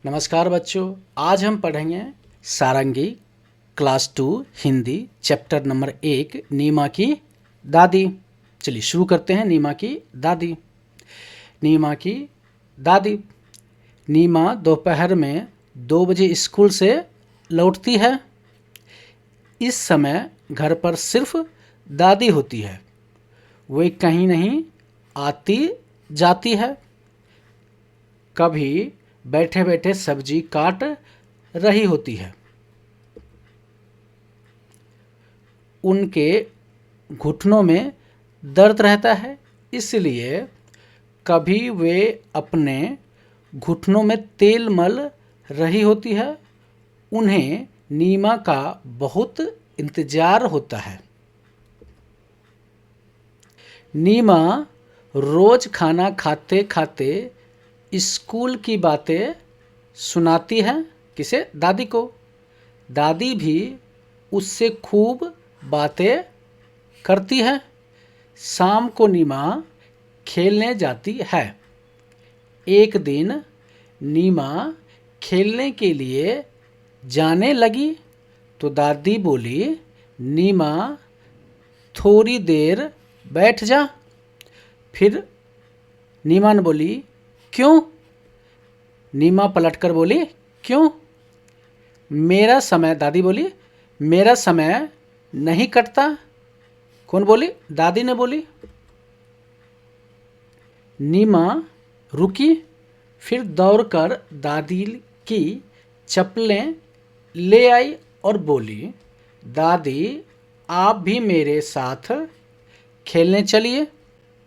नमस्कार बच्चों, आज हम पढ़ेंगे सारंगी क्लास 2 हिंदी चैप्टर नंबर 1 नीमा की दादी। चलिए शुरू करते हैं। नीमा की दादी। नीमा की दादी। नीमा दोपहर में 2 बजे स्कूल से लौटती है। इस समय घर पर सिर्फ दादी होती है। वे कहीं नहीं आती जाती है। कभी बैठे बैठे सब्जी काट रही होती है। उनके घुटनों में दर्द रहता है, इसलिए कभी वे अपने घुटनों में तेल मल रही होती है। उन्हें नीमा का बहुत इंतज़ार होता है। नीमा रोज़ खाना खाते खाते स्कूल की बातें सुनाती है। किसे? दादी को। दादी भी उससे खूब बातें करती है। शाम को नीमा खेलने जाती है। एक दिन नीमा खेलने के लिए जाने लगी तो दादी बोली, नीमा थोड़ी देर बैठ जा। फिर नीमा ने बोली, क्यों? नीमा पलटकर बोली, क्यों? मेरा समय, दादी बोली, मेरा समय नहीं कटता। कौन बोली? दादी ने बोली। नीमा रुकी, फिर दौड़कर दादी की चप्पलें ले आई और बोली, दादी आप भी मेरे साथ खेलने चलिए।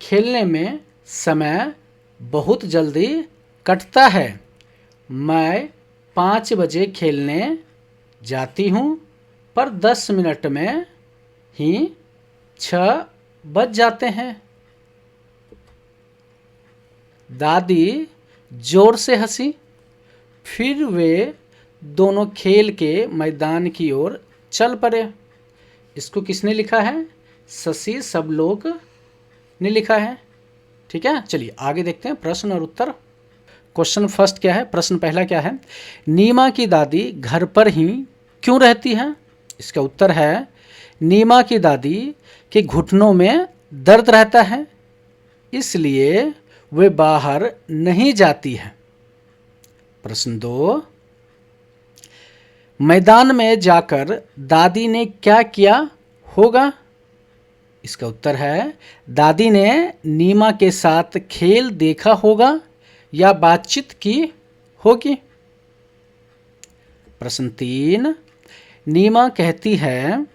खेलने में समय बहुत जल्दी कटता है। मैं 5 बजे खेलने जाती हूँ, पर 10 मिनट में ही 6 बज जाते हैं। दादी जोर से हंसी। फिर वे दोनों खेल के मैदान की ओर चल पड़े। इसको किसने लिखा है? शशि सबलोक ने लिखा है। ठीक है, चलिए आगे देखते हैं प्रश्न और उत्तर। क्वेश्चन फर्स्ट क्या है? प्रश्न पहला क्या है? नीमा की दादी घर पर ही क्यों रहती है? इसका उत्तर है, नीमा की दादी के घुटनों में दर्द रहता है, इसलिए वे बाहर नहीं जाती है। प्रश्न 2, मैदान में जाकर दादी ने क्या किया होगा? इसका उत्तर है, दादी ने नीमा के साथ खेल देखा होगा या बातचीत की होगी। प्रश्न 3, नीमा कहती है,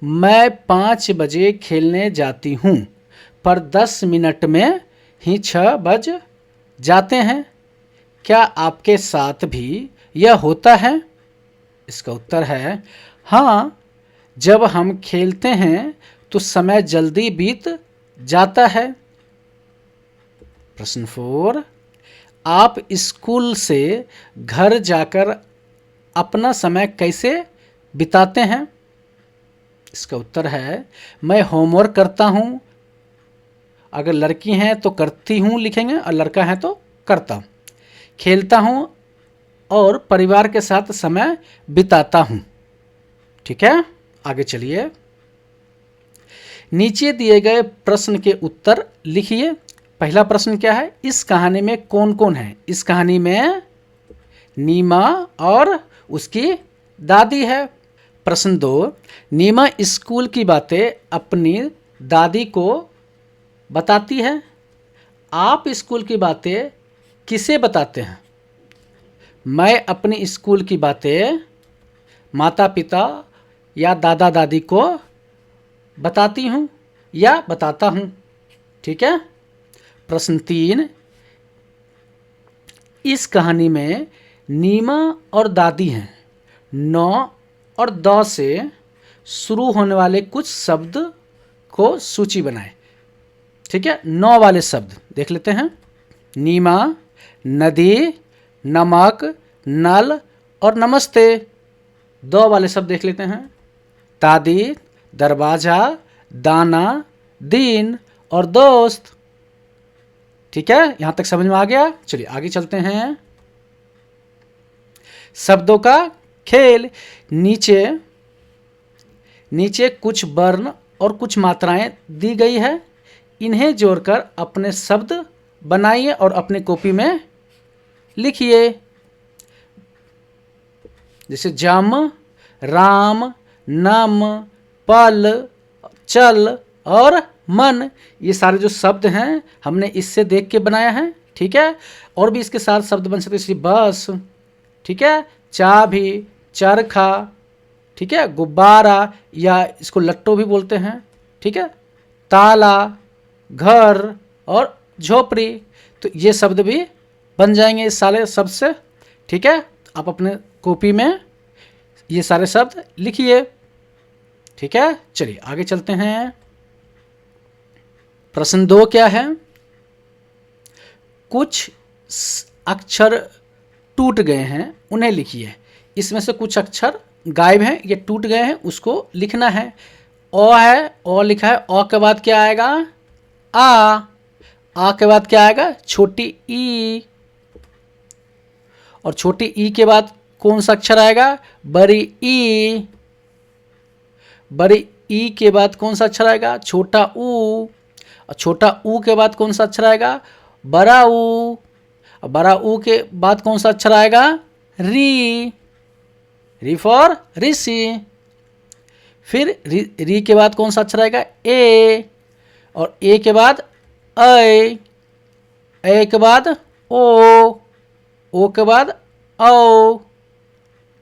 मैं 5 बजे खेलने जाती हूँ, पर 10 मिनट में ही 6 बज जाते हैं। क्या आपके साथ भी यह होता है? इसका उत्तर है, हाँ, जब हम खेलते हैं तो समय जल्दी बीत जाता है। प्रश्न 4, आप स्कूल से घर जाकर अपना समय कैसे बिताते हैं? इसका उत्तर है, मैं होमवर्क करता हूँ। अगर लड़की हैं तो करती हूँ लिखेंगे, और लड़का है तो करता हूँ। खेलता हूँ और परिवार के साथ समय बिताता हूँ। ठीक है, आगे चलिए। नीचे दिए गए प्रश्न के उत्तर लिखिए। पहला प्रश्न क्या है? इस कहानी में कौन कौन है? इस कहानी में नीमा और उसकी दादी है। प्रश्न 2, नीमा स्कूल की बातें अपनी दादी को बताती है। आप स्कूल की बातें किसे बताते हैं? मैं अपनी स्कूल की बातें माता पिता या दादा दादी को बताती हूँ या बताता हूँ। ठीक है। प्रश्न 3, इस कहानी में नीमा और दादी हैं। 9 और 10 से शुरू होने वाले कुछ शब्द को सूची बनाएं। ठीक है, 9 वाले शब्द देख लेते हैं। नीमा, नदी, नमक, नल और नमस्ते। 2 वाले शब्द देख लेते हैं। दादी, दरवाज़ा, दाना, दिन और दोस्त। ठीक है, यहाँ तक समझ में आ गया। चलिए आगे चलते हैं। शब्दों का खेल। नीचे नीचे कुछ वर्ण और कुछ मात्राएं दी गई है, इन्हें जोड़कर अपने शब्द बनाइए और अपनी कॉपी में लिखिए। जैसे जम, राम, नम, पल, चल और मन, ये सारे जो शब्द हैं हमने इससे देख के बनाया है। ठीक है, और भी इसके साथ शब्द बन सकते हैं, जैसे बस, ठीक है, चाबी, चरखा, ठीक है, गुब्बारा या इसको लट्टो भी बोलते हैं, ठीक है, ताला, घर और झोपड़ी। तो ये शब्द भी बन जाएंगे इस सारे शब्द से। ठीक है, आप अपने कॉपी में ये सारे शब्द लिखिए। ठीक है, चलिए आगे चलते हैं। प्रश्न 2 क्या है? कुछ अक्षर टूट गए हैं, उन्हें लिखिए। इसमें से कुछ अक्षर गायब हैं, ये टूट गए हैं, उसको लिखना है। अ है, अ लिखा है, अ के बाद क्या आएगा? आ के बाद क्या आएगा? छोटी ई, और छोटी ई के बाद कौन सा अक्षर आएगा? बड़ी ई। बड़ी ई के बाद कौन सा अक्षर आएगा? छोटा ऊ। और छोटा ऊ के बाद कौन सा अक्षर आएगा? बड़ा ऊ। और बड़ा ऊ के बाद कौन सा अक्षर आएगा? री। री फॉर ऋषि। फिर री के बाद कौन सा अक्षर आएगा? ए। और ए के बाद ऐ। ए के बाद ओ। ओ के बाद औ।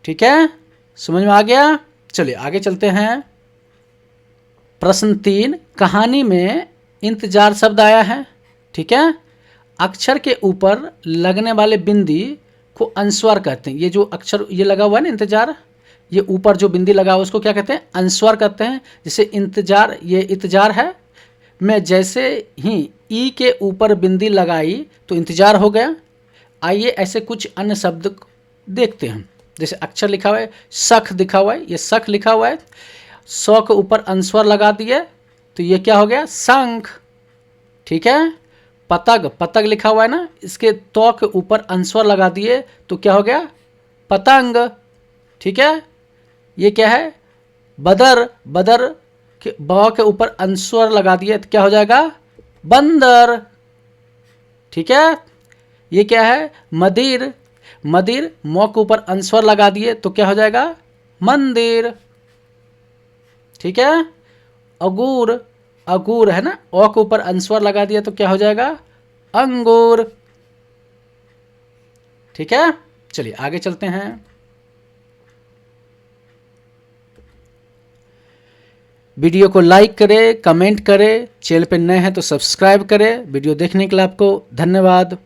ठीक है, समझ में आ गया? चलिए आगे चलते हैं। प्रश्न 3, कहानी में इंतजार शब्द आया है। ठीक है, अक्षर के ऊपर लगने वाले बिंदी को अनुस्वार कहते हैं। ये जो अक्षर ये लगा हुआ है ना इंतजार, ये ऊपर जो बिंदी लगा हुआ उसको क्या कहते हैं? अनुस्वार कहते हैं। जैसे इंतजार, ये इंतजार है, मैं जैसे ही ई के ऊपर बिंदी लगाई तो इंतजार हो गया। आइए ऐसे कुछ अन्य शब्द देखते हैं। जैसे अक्षर लिखा हुआ है, सख लिखा हुआ है, ये सख लिखा हुआ है, सौ के ऊपर अनुस्वार लगा दिए तो ये क्या हो गया? शंख। ठीक है, पतंग, पतंग लिखा हुआ है ना, इसके तो के ऊपर अनुस्वार लगा दिए तो क्या हो गया? पतंग। ठीक है, ये क्या है? बदर, बदर के ब के ऊपर अनुस्वार लगा दिए तो क्या हो जाएगा? बंदर। ठीक है, ये क्या है? मदिर, मदिर मौ के ऊपर अनुस्वार लगा दिए तो क्या हो जाएगा? मंदिर। ठीक है, अगूर, अगूर है ना, ओ के ऊपर अनुस्वार लगा दिया तो क्या हो जाएगा? अंगूर। ठीक है, चलिए आगे चलते हैं। वीडियो को लाइक करें, कमेंट करें, चैनल पर नए हैं तो सब्सक्राइब करें। वीडियो देखने के लिए आपको धन्यवाद।